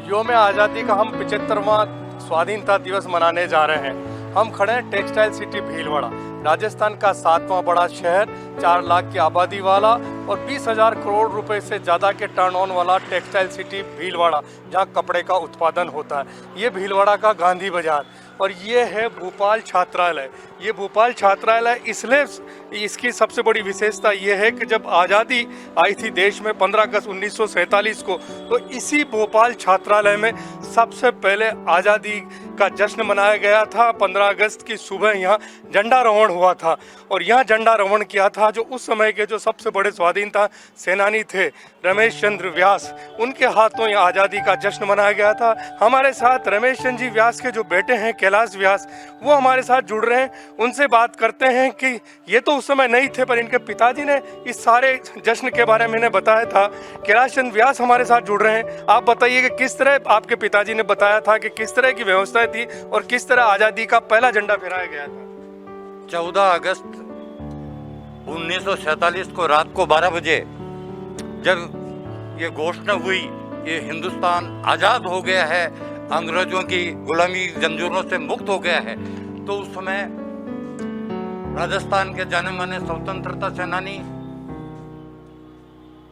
योम आज़ादी का हम 75वां स्वाधीनता दिवस मनाने जा रहे हैं। हम खड़े हैं टेक्सटाइल सिटी भीलवाड़ा, राजस्थान का 7वां बड़ा शहर, 4 लाख की आबादी वाला और 20,000 करोड़ रुपए से ज़्यादा के टर्न ऑन वाला टेक्सटाइल सिटी भीलवाड़ा, जहां कपड़े का उत्पादन होता है। ये भीलवाड़ा का गांधी बाजार और ये है भोपाल छात्रालय। ये भोपाल छात्रालय इसलिए इसकी सबसे बड़ी विशेषता ये है कि जब आज़ादी आई थी देश में 15 अगस्त 1947 को, तो इसी भोपाल छात्रालय में सबसे पहले आज़ादी का जश्न मनाया गया था। 15 अगस्त की सुबह यहाँ झंडारोहण हुआ था और यहाँ झंडारोहण किया था जो उस समय के जो सबसे बड़े स्वाधीनता सेनानी थे रमेश चंद्र व्यास, उनके हाथों यहाँ आज़ादी का जश्न मनाया गया था। हमारे साथ रमेश चंद्र जी व्यास के जो बेटे हैं कैलाश व्यास, वो हमारे साथ जुड़ रहे हैं। उनसे बात करते हैं कि ये तो उस समय नहीं थे, पर इनके पिताजी ने इस सारे जश्न के बारे में इन्हें बताया था। कैलाश चंद्र व्यास हमारे साथ जुड़ रहे हैं। आप बताइए कि किस तरह आपके पिताजी ने बताया था कि किस तरह की व्यवस्थाएं थी और किस तरह आज़ादी का पहला झंडा फहराया गया था। 14 अगस्त 1947 को रात को 12 बजे जब ये घोषणा हुई कि हिंदुस्तान आज़ाद हो गया है, अंग्रेजों की गुलामी जंजीरों से मुक्त हो गया है, तो उस समय राजस्थान के जाने माने स्वतंत्रता सेनानी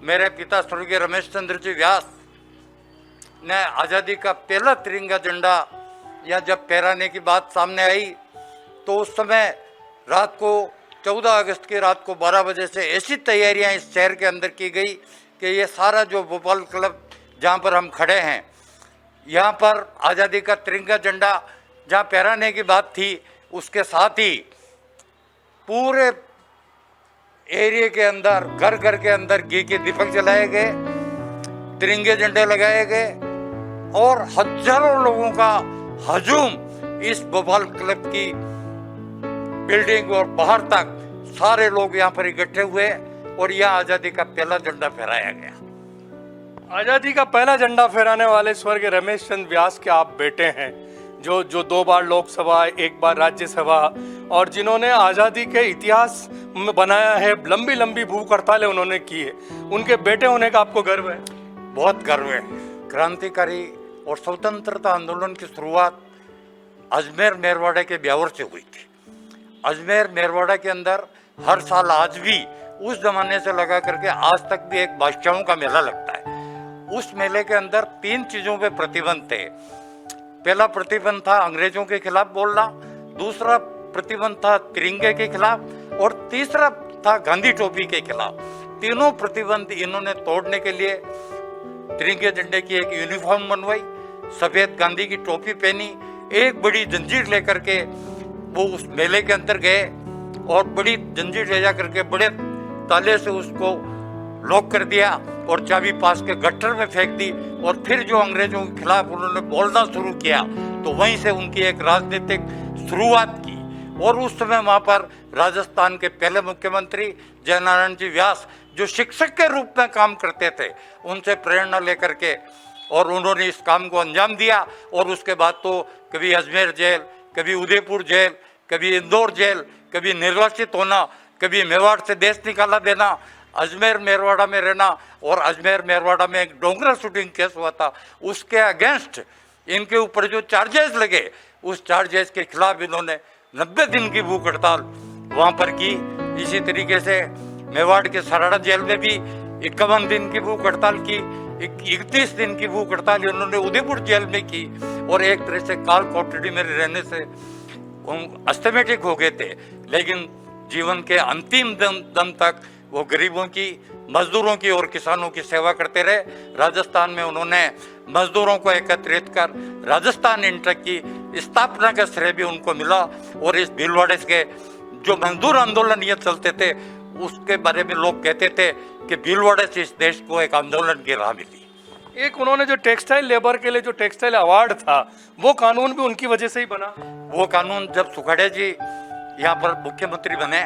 मेरे पिता स्वर्गीय रमेश चंद्र जी व्यास ने आज़ादी का पहला तिरंगा झंडा या जब फहराने की बात सामने आई, तो उस समय रात को 14 अगस्त की रात को 12 बजे से ऐसी तैयारियां इस शहर के अंदर की गई कि ये सारा जो भोपाल क्लब जहाँ पर हम खड़े हैं, यहाँ पर आज़ादी का तिरंगा झंडा जहाँ फहराने की बात थी, उसके साथ ही पूरे एरिया के अंदर घर घर के अंदर घी के दीपक जलाए गए, तिरंगे झंडे लगाए गए और हजारों लोगों का हजूम इस भोपाल क्लब की बिल्डिंग और बाहर तक सारे लोग यहाँ पर इकट्ठे हुए और यहाँ आज़ादी का पहला झंडा फहराया गया। आज़ादी का पहला झंडा फहराने वाले स्वर्गीय रमेश चंद्र व्यास के आप बेटे हैं, जो 2 बार लोकसभा, 1 बार राज्यसभा, और जिन्होंने आज़ादी के इतिहास में बनाया है। लंबी लंबी भूख हड़तालें उन्होंने की है। उनके बेटे होने का आपको गर्व है? बहुत गर्व है। क्रांतिकारी और स्वतंत्रता आंदोलन की शुरुआत अजमेर मेरवाड़ा के ब्यावर से हुई थी। अजमेर मेरवाड़ा के अंदर हर साल आज भी उस जमाने से लगा करके आज तक भी एक बादशाहों का मेला लगता है। उस मेले के अंदर 3 चीज़ों पे प्रतिबंध थे। पहला प्रतिबंध था अंग्रेजों के खिलाफ बोलना, दूसरा प्रतिबंध था तिरंगे के खिलाफ और तीसरा था गांधी टोपी के खिलाफ। तीनों प्रतिबंध इन्होंने तोड़ने के लिए तिरंगे झंडे की एक यूनिफॉर्म बनवाई, सफेद गांधी की टोपी पहनी, एक बड़ी जंजीर लेकर के वो उस मेले के अंदर गए और बड़ी जंजीर ले जा करके बड़े ताले से उसको लॉक कर दिया और चाबी पास के गट्टर में फेंक दी और फिर जो अंग्रेजों के खिलाफ उन्होंने बोलना शुरू किया, तो वहीं से उनकी एक राजनीतिक शुरुआत की। और उस समय वहाँ पर राजस्थान के पहले मुख्यमंत्री जयनारायण जी व्यास, जो शिक्षक के रूप में काम करते थे, उनसे प्रेरणा लेकर के और उन्होंने इस काम को अंजाम दिया। और उसके बाद तो कभी अजमेर जेल, कभी उदयपुर जेल, कभी इंदौर जेल, कभी निर्वासित होना, कभी मेवाड़ से देश निकाला देना, अजमेर मेरवाड़ा में रहना। और अजमेर मेरवाड़ा में एक डोंगरा शूटिंग केस हुआ था, उसके अगेंस्ट इनके ऊपर जो चार्जेस लगे, उस चार्जेस के खिलाफ इन्होंने 90 दिन की भूख हड़ताल वहाँ पर की। इसी तरीके से मेवाड़ के सराड़ा जेल में भी 51 दिन की भूख हड़ताल की, 31 दिन की भूख हड़ताल इन्होंने उदयपुर जेल में की। और एक तरह से काल कोठरी में रहने से अस्थमेटिक हो गए थे, लेकिन जीवन के अंतिम दम तक वो गरीबों की, मजदूरों की और किसानों की सेवा करते रहे। राजस्थान में उन्होंने मजदूरों को एकत्रित कर राजस्थान इंटक की स्थापना का श्रेय भी उनको मिला। और इस भीलवाड़े के जो मजदूर आंदोलन ये चलते थे, उसके बारे में लोग कहते थे कि भीलवाड़े से इस देश को एक आंदोलन की राह मिली। एक उन्होंने जो टेक्सटाइल लेबर के लिए जो टेक्सटाइल अवार्ड था, वो कानून भी उनकी वजह से ही बना। वो कानून जब सुखाड़े जी यहाँ पर मुख्यमंत्री बने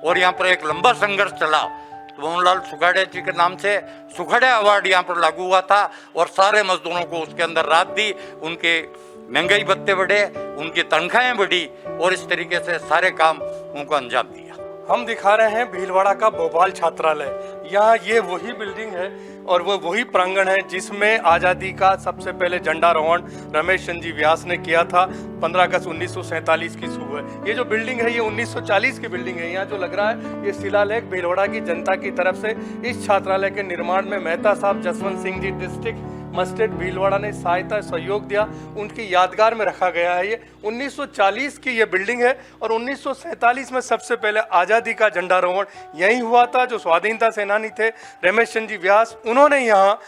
और यहाँ पर एक लंबा संघर्ष चला, तो मोहनलाल सुखाड़े जी के नाम से सुखाड़े अवार्ड यहाँ पर लागू हुआ था और सारे मजदूरों को उसके अंदर राहत दी। उनके महंगाई भत्ते बढ़े, उनकी तनख्वाहें बढ़ी और इस तरीके से सारे काम उनको अंजाम दिया। हम दिखा रहे हैं भीलवाड़ा का भोपाल छात्रालय। यहाँ ये वही बिल्डिंग है और वो वही प्रांगण है जिसमें आज़ादी का सबसे पहले झंडारोहण रमेश चंद्र जी व्यास ने किया था 15 अगस्त 1947 की सुबह। ये जो बिल्डिंग है ये 1940 की बिल्डिंग है। यहाँ जो लग रहा है ये शिलालेख भीलवाड़ा की जनता की तरफ से इस छात्रालय के निर्माण में मेहता साहब जसवंत सिंह जी डिस्ट्रिक्ट मजिस्ट्रेट भीलवाड़ा ने सहायता सहयोग दिया, उनकी यादगार में रखा गया है। ये 1940 की ये बिल्डिंग है और 1947 में सबसे पहले आज़ादी का झंडारोहण यहीं हुआ था। जो स्वाधीनता सेनानी थे रमेश चंद्र जी व्यास, उन्होंने यहाँ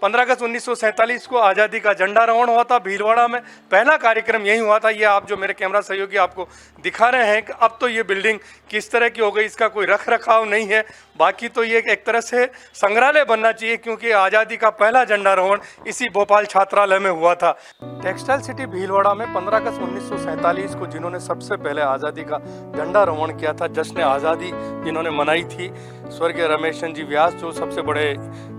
15 अगस्त 1947 को आज़ादी का झंडारोहण हुआ था। भीलवाड़ा में पहला कार्यक्रम यही हुआ था। ये आप जो मेरे कैमरा सहयोगी आपको दिखा रहे हैं कि अब तो ये बिल्डिंग किस तरह की हो गई, इसका कोई रख रखाव नहीं है। बाकी तो ये एक तरह से संग्रहालय बनना चाहिए क्योंकि आज़ादी का पहला झंडारोहण इसी भोपाल छात्रालय में हुआ था। टेक्सटाइल सिटी भीलवाड़ा में 15 अगस्त 1947 को जिन्होंने सबसे पहले आज़ादी का झंडारोहण किया था, जश्न आज़ादी जिन्होंने मनाई थी, स्वर्गीय रमेश चंद्र जी व्यास जो सबसे बड़े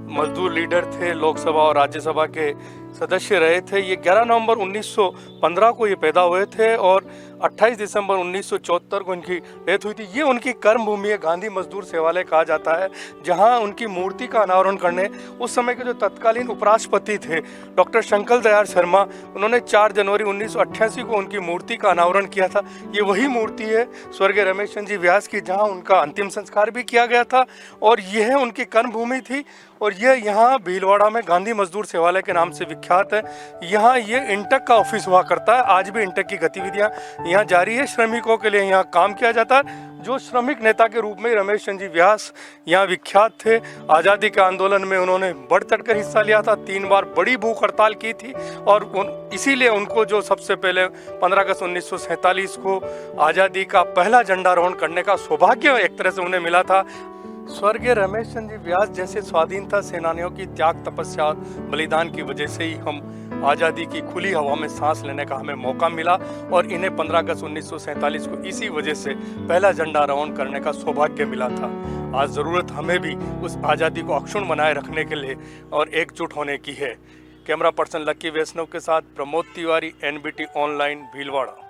मजदूर लीडर थे, लोकसभा और राज्यसभा के सदस्य रहे थे। ये 11 नवंबर 1915 को ये पैदा हुए थे और 28 दिसंबर 1974 को इनकी डेथ हुई थी। ये उनकी कर्म भूमि है, गांधी मजदूर सेवालय कहा जाता है, जहां उनकी मूर्ति का अनावरण करने उस समय के जो तत्कालीन उपराष्ट्रपति थे डॉक्टर शंकर दयाल शर्मा, उन्होंने 4 जनवरी 1988 को उनकी मूर्ति का अनावरण किया था। ये वही मूर्ति है स्वर्गीय रमेश चंद्र जी व्यास की, जहाँ उनका अंतिम संस्कार भी किया गया था और यह उनकी कर्म भूमि थी। और यह यहाँ भीलवाड़ा में गांधी मजदूर सेवालय के नाम से विख्यात है। यहाँ ये इंटक का ऑफिस हुआ करता है, आज भी इंटक की गतिविधियाँ यहाँ जारी है। श्रमिकों के लिए यहाँ काम किया जाता है। जो श्रमिक नेता के रूप में रमेश चंद्र जी व्यास यहाँ विख्यात थे। आज़ादी के आंदोलन में उन्होंने बढ़ चढ़कर हिस्सा लिया था, 3 बार बड़ी भूख हड़ताल की थी और इसीलिए उनको जो सबसे पहले 15 अगस्त 1947 को आज़ादी का पहला झंडारोहण करने का सौभाग्य एक तरह से उन्हें मिला था। स्वर्गीय रमेश चंद्र जी व्यास जैसे स्वाधीनता सेनानियों की त्याग तपस्या और बलिदान की वजह से ही हम आज़ादी की खुली हवा में सांस लेने का हमें मौका मिला और इन्हें 15 अगस्त 1947 को इसी वजह से पहला झंडारोहण करने का सौभाग्य मिला था। आज ज़रूरत हमें भी उस आज़ादी को अक्षुण्ण बनाए रखने के लिए और एकजुट होने की है। कैमरा पर्सन लक्की वैष्णव के साथ प्रमोद तिवारी, NBT ऑनलाइन, भीलवाड़ा।